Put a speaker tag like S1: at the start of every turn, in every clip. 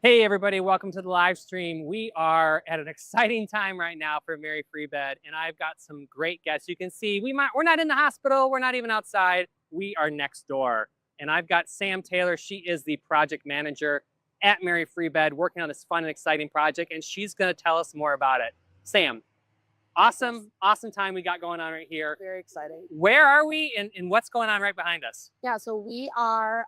S1: Hey everybody, welcome to the live stream. We are at an exciting time right now for Mary Free Bed, and I've got some great guests. You can see we're not in the hospital, we're not even outside, we are next door. And I've got Sam Taylor, she is the project manager at Mary Free Bed, working on this fun and exciting project, and she's gonna tell us more about it. Sam, awesome time we got going on right here.
S2: Very exciting.
S1: Where are we and what's going on right behind us?
S2: Yeah, so we are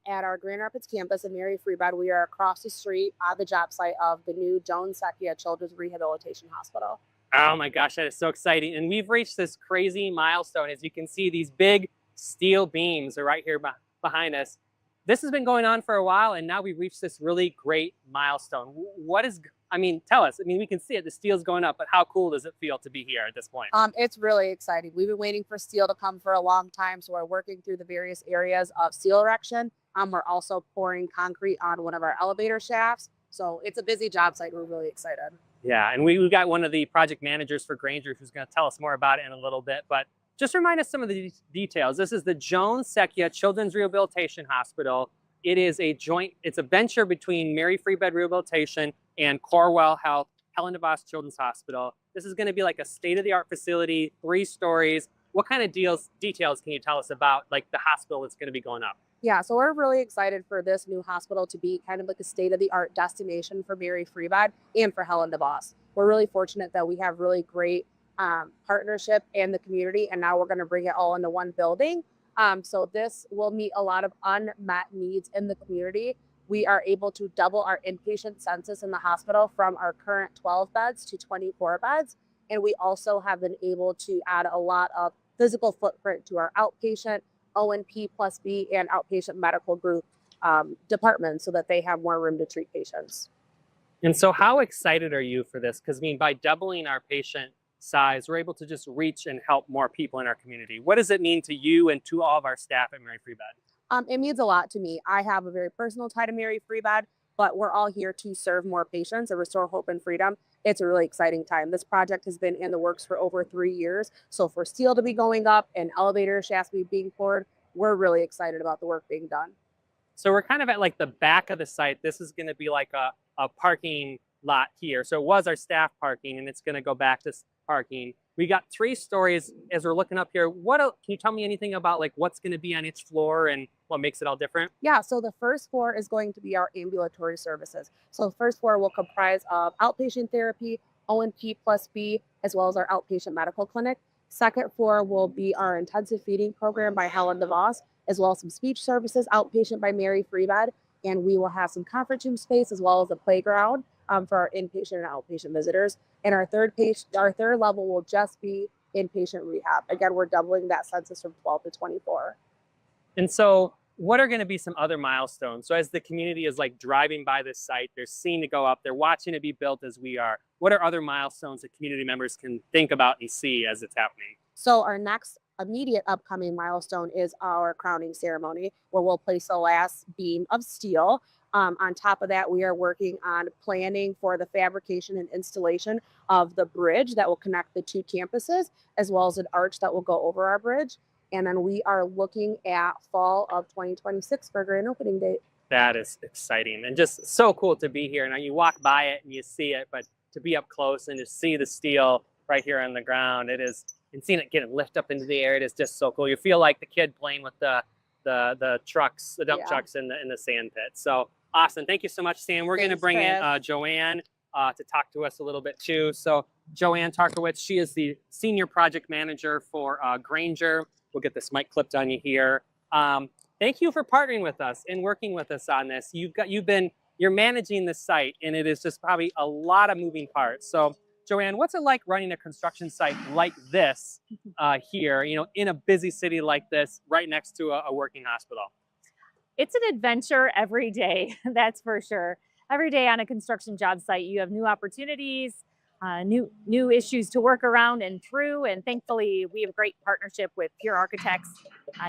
S2: at our Grand Rapids campus in Mary Free Bed. We are across the street on the job site of the new Joan Secchia Children's Rehabilitation Hospital.
S1: Oh my gosh, that is so exciting. And we've reached this crazy milestone. As you can see, these big steel beams are right here behind us. This has been going on for a while, and now we've reached this really great milestone. Tell us. We can see it, the steel's going up, but how cool does it feel to be here at this point?
S2: It's really exciting. We've been waiting for steel to come for a long time, so we're working through the various areas of steel erection. We're also pouring concrete on one of our elevator shafts. So it's a busy job site. We're really excited.
S1: Yeah, and we've got one of the project managers for Granger who's going to tell us more about it in a little bit, but just remind us some of the details. This is the Joan Secchia Children's Rehabilitation Hospital. It's a venture between Mary Free Bed Rehabilitation and Corewell Health, Helen DeVos Children's Hospital. This is going to be like a state-of-the-art facility, 3 stories. What kind of details can you tell us about like the hospital that's going to be going up?
S2: Yeah, so we're really excited for this new hospital to be kind of like a state-of-the-art destination for Mary Free Bed and for Helen DeVos. We're really fortunate that we have really great partnership in the community, and now we're going to bring it all into one building. So this will meet a lot of unmet needs in the community. We are able to double our inpatient census in the hospital from our current 12 beds to 24 beds. And we also have been able to add a lot of physical footprint to our outpatient, O&P plus B, and outpatient medical group departments so that they have more room to treat patients.
S1: And so how excited are you for this? Because by doubling our patient size, we're able to just reach and help more people in our community. What does it mean to you and to all of our staff at Mary Free Bed?
S2: It means a lot to me. I have a very personal tie to Mary Free Bed, but we're all here to serve more patients and restore hope and freedom. It's a really exciting time. This project has been in the works for over 3 years. So for steel to be going up and elevator shafts being poured, we're really excited about the work being done.
S1: So we're kind of at like the back of the site. This is going to be like a parking lot here. So it was our staff parking, and it's going to go back to parking. We got 3 stories. As we're looking up here, can you tell me anything about like what's going to be on each floor and what makes it all different?
S2: Yeah, so the first floor is going to be our ambulatory services. So the first floor will comprise of outpatient therapy, O&P plus B, as well as our outpatient medical clinic. Second floor will be our intensive feeding program by Helen DeVos, as well as some speech services, outpatient by Mary Free Bed. And we will have some conference room space as well as a playground for our inpatient and outpatient visitors. And our third level will just be inpatient rehab. Again, we're doubling that census from 12 to 24.
S1: And so what are going to be some other milestones? So as the community is like driving by this site, they're seeing it go up, they're watching it be built as we are. What are other milestones that community members can think about and see as it's happening?
S2: So our next immediate upcoming milestone is our crowning ceremony, where we'll place the last beam of steel. On top of that, we are working on planning for the fabrication and installation of the bridge that will connect the 2 campuses, as well as an arch that will go over our bridge. And then we are looking at fall of 2026 for grand opening date.
S1: That is exciting and just so cool to be here. Now you walk by it and you see it, but to be up close and to see the steel right here on the ground, and seeing it get lift up into the air, it is just so cool. You feel like the kid playing with the trucks, the dump trucks in the sand pit. So awesome. Thank you so much, Sam. We're going to bring in Joanne to talk to us a little bit too. So Joanna Tarkiewicz, she is the senior project manager for Granger. We'll get this mic clipped on you here. Thank you for partnering with us and working with us on this. You're managing the site, and it is just probably a lot of moving parts. So Joanne, what's it like running a construction site like this here, in a busy city like this, right next to a working hospital?
S3: It's an adventure every day, that's for sure. Every day on a construction job site, you have new opportunities, new issues to work around and through. And thankfully, we have a great partnership with Pure Architects,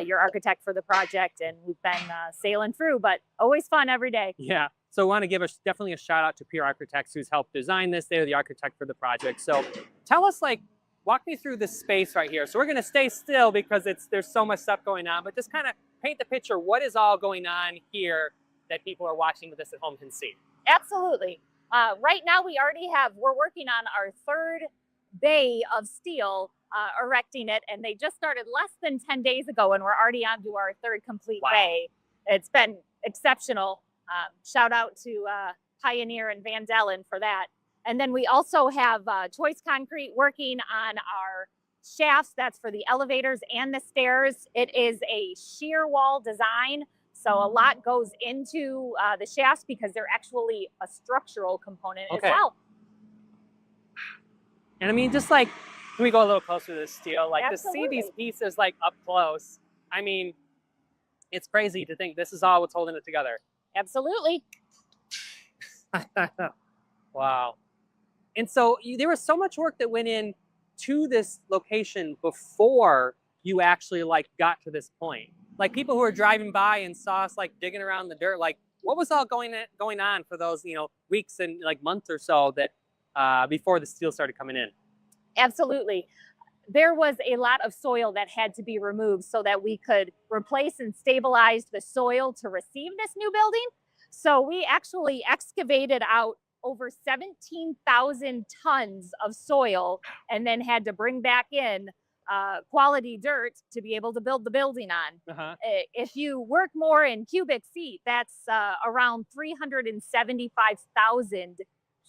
S3: your architect for the project, and we've been sailing through, but always fun every day.
S1: Yeah. So I want to give definitely a shout out to Pure Architects, who's helped design this. They're the architect for the project. So tell us, walk me through this space right here. So we're going to stay still because there's so much stuff going on, but just kind of paint the picture. What is all going on here that people are watching with us at home can see?
S3: Absolutely. Right now, we're working on our third bay of steel, erecting it, and they just started less than 10 days ago, and we're already on to our third complete bay. It's been exceptional. Shout out to Pioneer and Van Dellen for that. And then we also have Choice Concrete working on our shafts. That's for the elevators and the stairs. It is a shear wall design. So a lot goes into the shafts because they're actually a structural component as well.
S1: And I mean, just like, can we go a little closer to this steel? Like
S3: Absolutely.
S1: to see these pieces like up close. I mean, it's crazy to think this is all what's holding it together.
S3: Absolutely.
S1: Wow. And so there was so much work that went in to this location before you actually like got to this point. Like people who were driving by and saw us like digging around the dirt, like what was all going on for those, you know, weeks and like months or so that before the steel started coming in?
S3: Absolutely. There was a lot of soil that had to be removed so that we could replace and stabilize the soil to receive this new building. So we actually excavated out over 17,000 tons of soil and then had to bring back in quality dirt to be able to build the building on. If you work more in cubic feet, that's around 375,000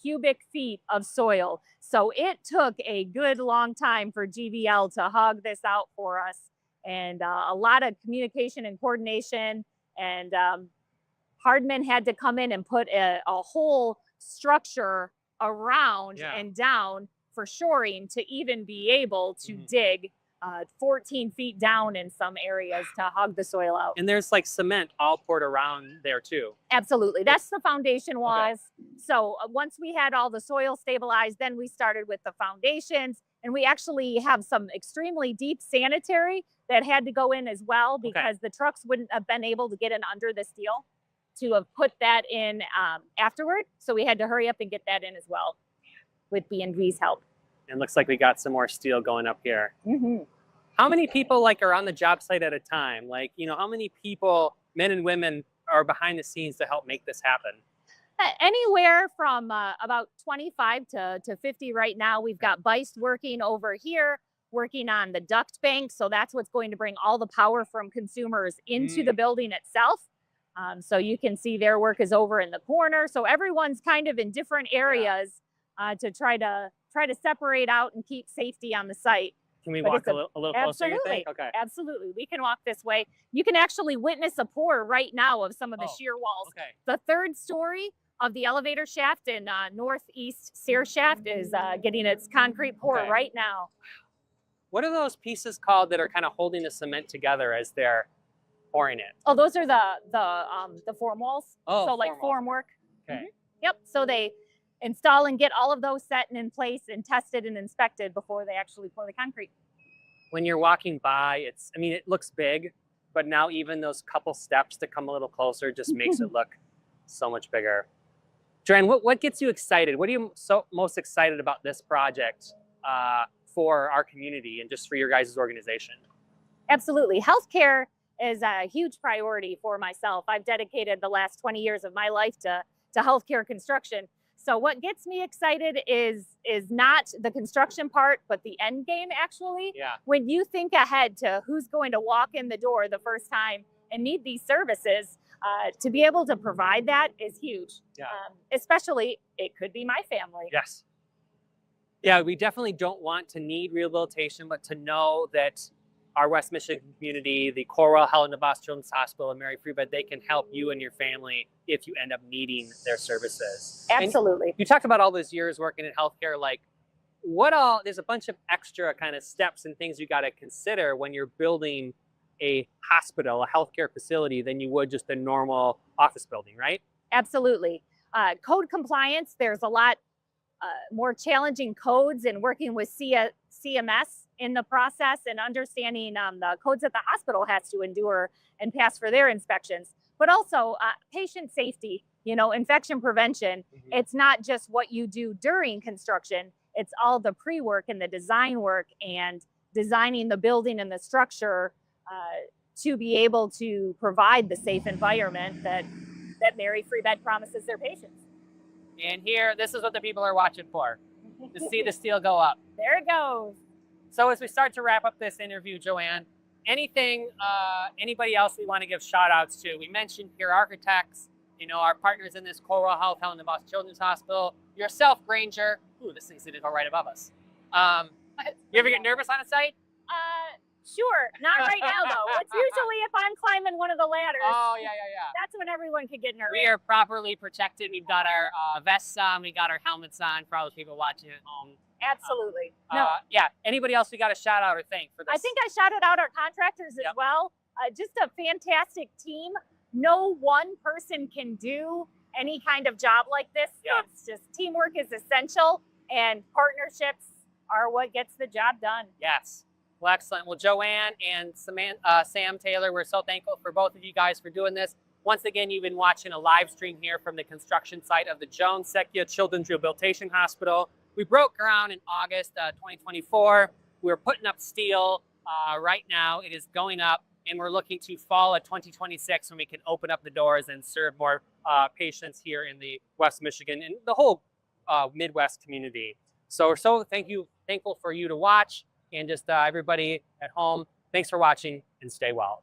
S3: cubic feet of soil. So it took a good long time for GVL to hog this out for us, and a lot of communication and coordination. And Hardman had to come in and put a whole structure around and down for shoring to even be able to dig 14 feet down in some areas to hog the soil out.
S1: And there's like cement all poured around there too.
S3: Absolutely. That's the foundation was. So once we had all the soil stabilized, then we started with the foundations, and we actually have some extremely deep sanitary that had to go in as well because the trucks wouldn't have been able to get in under the steel to have put that in afterward. So we had to hurry up and get that in as well with B&V's help.
S1: And looks like we got some more steel going up here. How many people like are on the job site at a time? Like, you know, how many people, men and women, are behind the scenes to help make this happen?
S3: Anywhere from about 25 to 50 right now. We've got Beist working over here, working on the duct bank. So that's what's going to bring all the power from consumers into the building itself. So you can see their work is over in the corner. So everyone's kind of in different areas to try to separate out and keep safety on the site.
S1: Can we walk a little closer, you think?
S3: Okay. Absolutely. We can walk this way. You can actually witness a pour right now of some of the shear walls. The third story of the elevator shaft in northeast stair shaft is getting its concrete pour right now.
S1: What are those pieces called that are kind of holding the cement together as they're pouring it?
S3: Oh, those are the form walls.
S1: Oh,
S3: so like form work.
S1: Okay.
S3: Yep. So they install and get all of those set and in place and tested and inspected before they actually pour the concrete.
S1: When you're walking by, I mean, it looks big, but now even those couple steps to come a little closer just makes it look so much bigger. Joanne, what gets you excited? What are you most excited about this project for our community and just for your guys' organization?
S3: Absolutely. Healthcare is a huge priority for myself. I've dedicated the last 20 years of my life to healthcare construction. So what gets me excited is not the construction part, but the end game, actually. When you think ahead to who's going to walk in the door the first time and need these services, to be able to provide that is huge. Especially, it could be my family.
S1: Yeah, we definitely don't want to need rehabilitation, but to know that our West Michigan community, the Corewell, Helen, DeVos Children's Hospital, and Mary Free Bed, they can help you and your family if you end up needing their services.
S3: Absolutely.
S1: And you talked about all those years working in healthcare, like there's a bunch of extra kind of steps and things you got to consider when you're building a hospital, a healthcare facility, than you would just a normal office building, right?
S3: Absolutely. Code compliance, there's a lot more challenging codes and working with CMS in the process and understanding the codes that the hospital has to endure and pass for their inspections, but also patient safety, infection prevention. It's not just what you do during construction, it's all the pre-work and the design work and designing the building and the structure to be able to provide the safe environment that Mary Free Bed promises their patients.
S1: And here, this is what the people are watching for, to see the steel go up.
S3: There it goes.
S1: So as we start to wrap up this interview, Joanne, anything, anybody else we want to give shout outs to? We mentioned your architects, you know, our partners in this, Corewell Health, Helen, DeVos Children's Hospital, yourself, Granger. Ooh, this thing's gonna go right above us. You ever get nervous on a site?
S3: Sure, not right now though. It's usually if I'm climbing one of the ladders.
S1: Oh, yeah.
S3: That's when everyone could get nervous.
S1: We are properly protected. We've got our vests on, we got our helmets on for all those people watching at home.
S3: Absolutely. No,
S1: Yeah, anybody else we got a shout out or thank for this?
S3: I think I shouted out our contractors as
S1: Yep.
S3: well. Just a fantastic team. No one person can do any kind of job like this.
S1: Yeah.
S3: It's just teamwork is essential, and partnerships are what gets the job done.
S1: Yes. Well, excellent. Well, Joanne and Sam Taylor, we're so thankful for both of you guys for doing this. Once again, you've been watching a live stream here from the construction site of the Joan Secchia Children's Rehabilitation Hospital. We broke ground in August 2024. We're putting up steel right now. It is going up, and we're looking to fall of 2026 when we can open up the doors and serve more patients here in the West Michigan and the whole Midwest community. So we're so thankful for you to watch, and just everybody at home, thanks for watching and stay well.